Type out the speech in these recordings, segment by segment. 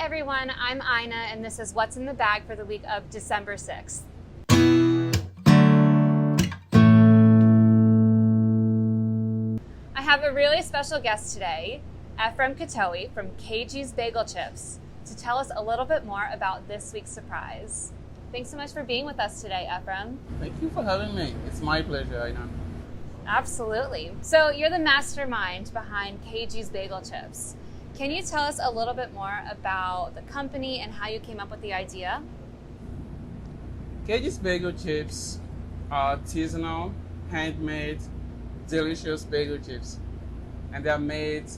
everyone, I'm Ina, and this is What's in the Bag for the week of December 6th. I have a really special guest today, Ephrem from KG's Bagel Chips, to tell us a little bit more about this week's surprise. Thanks so much for being with us today, Ephrem. Thank you for having me. It's my pleasure, Ina. Absolutely. So you're the mastermind behind KG's Bagel Chips. Can you tell us a little bit more about the company and how you came up with the idea? KG's Bagel Chips are artisanal, handmade, delicious bagel chips. And they're made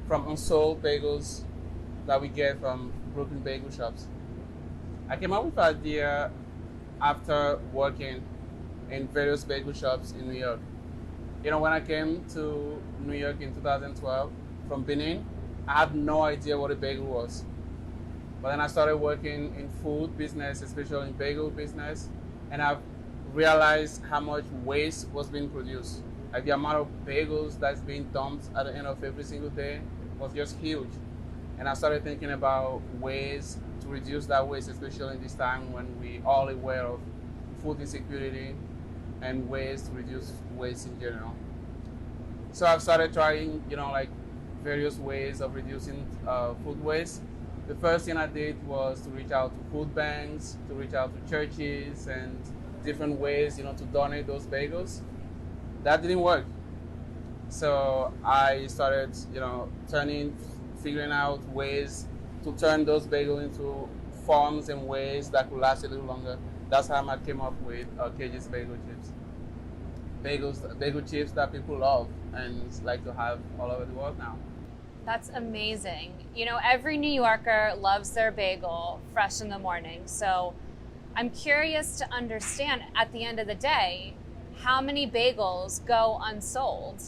from unsold bagels that we get from Brooklyn bagel shops. I came up with the idea after working in various bagel shops in New York. You know, when I came to New York in 2012 from Benin, I had no idea what a bagel was. But then I started working in food business, especially in bagel business, and I've realized how much waste was being produced. Like the amount of bagels that's being dumped at the end of every single day was just huge. And I started thinking about ways to reduce that waste, especially in this time when we all aware of food insecurity and ways to reduce waste in general. So I've started trying, various ways of reducing food waste. The first thing I did was to reach out to food banks, to reach out to churches and different ways, to donate those bagels. That didn't work. So I started, figuring out ways to turn those bagels into forms and ways that could last a little longer. That's how I came up with KG's Bagel Chips. Bagel chips that people love and like to have all over the world now. That's amazing. Every New Yorker loves their bagel fresh in the morning. So I'm curious to understand, at the end of the day, how many bagels go unsold?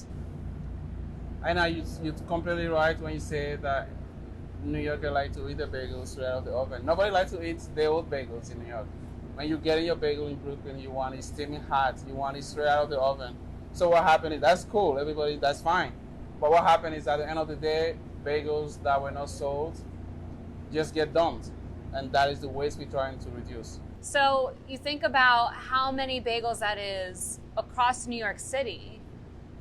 I know you're completely right when you say that New Yorkers like to eat the bagels straight out of the oven. Nobody likes to eat the old bagels in New York. When you get your bagel in Brooklyn, you want it steaming hot. You want it straight out of the oven. So what happened is, that's cool. Everybody, that's fine. But what happened is, at the end of the day, bagels that were not sold just get dumped. And that is the waste we're trying to reduce. So you think about how many bagels that is across New York City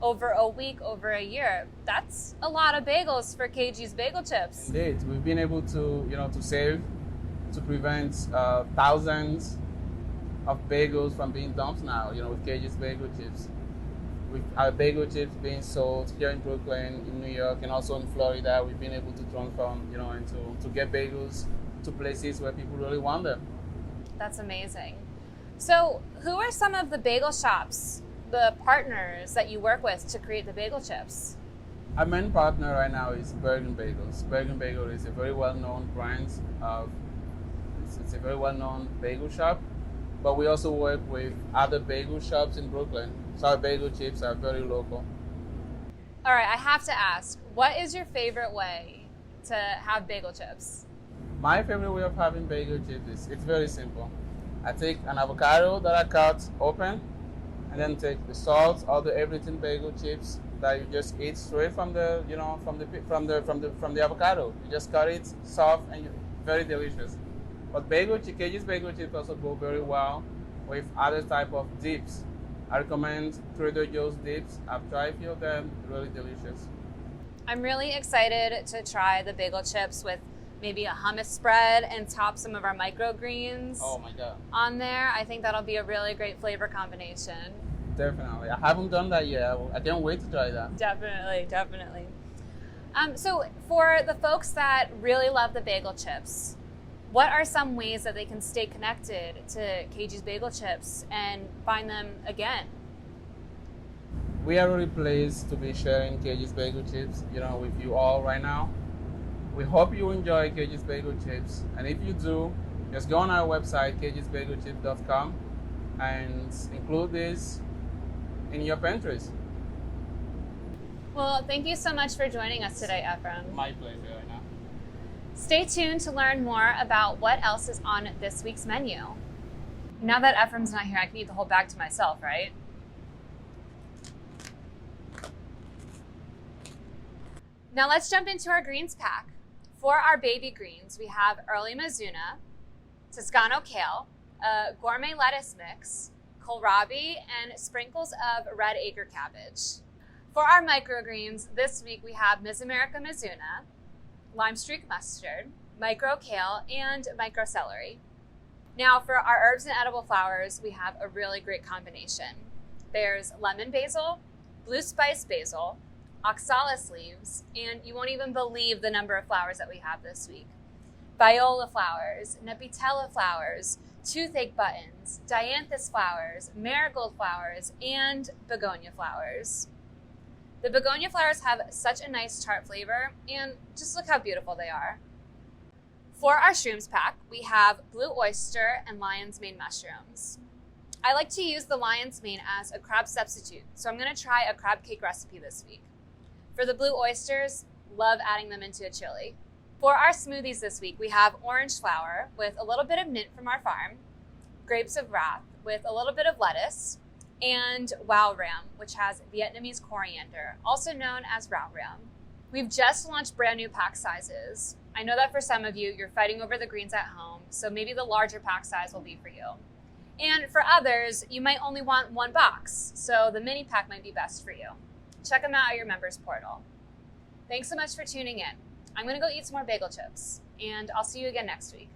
over a week, over a year. That's a lot of bagels for KG's Bagel Chips. Indeed. We've been able to, to save, to prevent thousands of bagels from being dumped now, with KG's Bagel Chips. With our bagel chips being sold here in Brooklyn, in New York, and also in Florida, we've been able to transform, to get bagels to places where people really want them. That's amazing. So who are some of the bagel shops, the partners that you work with to create the bagel chips? Our main partner right now is Bergen Bagels. Bergen Bagel is a very well-known brand. It's a very well-known bagel shop, but we also work with other bagel shops in Brooklyn. So our bagel chips are very local. All right, I have to ask, what is your favorite way to have bagel chips? My favorite way of having bagel chips is, it's very simple. I take an avocado that I cut open, and then take the salt, all the everything bagel chips that you just eat straight from the, from the avocado. You just cut it soft and very delicious. But KG's bagel chips also go very well with other type of dips. I recommend Trader Joe's dips. I've tried a few of them, really delicious. I'm really excited to try the bagel chips with maybe a hummus spread and top some of our microgreens. Oh my God. On there. I think that'll be a really great flavor combination. Definitely. I haven't done that yet. I can't wait to try that. Definitely. So for the folks that really love the bagel chips, what are some ways that they can stay connected to KG's Bagel Chips and find them again? We are really pleased to be sharing KG's Bagel Chips, with you all right now. We hope you enjoy KG's Bagel Chips, and if you do, just go on our website, kgsbagelchips.com, and include this in your pantries. Well, thank you so much for joining us today, Ephrem. My pleasure, Ina. Stay tuned to learn more about what else is on this week's menu. Now that Ephrem's not here, I can eat the whole bag to myself, right? Now let's jump into our greens pack. For our baby greens, we have Early Mizuna, Toscano Kale, a Gourmet Lettuce mix, Kohlrabi, and sprinkles of Red Acre Cabbage. For our microgreens, this week we have Miz America Mizuna, Lime Streak Mustard, Micro Kale, and Micro Celery. Now for our herbs and edible flowers, we have a really great combination. There's Lemon Basil, Blue Spice Basil, Oxalis leaves, and you won't even believe the number of flowers that we have this week. Viola flowers, Nepitella Flowers, Toothache Buttons, Dianthus Flowers, Marigold Flowers, and Begonia Flowers. The begonia flowers have such a nice tart flavor, and just look how beautiful they are. For our shrooms pack, we have blue oyster and lion's mane mushrooms. I like to use the lion's mane as a crab substitute, so I'm going to try a crab cake recipe this week. For the blue oysters, love adding them into a chili. For our smoothies this week, we have orange flower with a little bit of mint from our farm, grapes of wrath with a little bit of lettuce, and wow ram, which has Vietnamese coriander, also known as rau ram. We've just launched brand new pack sizes. I know that for some of you, you're fighting over the greens at home, so maybe the larger pack size will be for you. And for others, you might only want one box, so the mini pack might be best for you. Check them out at your members portal. Thanks so much for tuning in. I'm gonna go eat some more bagel chips, and I'll see you again next week.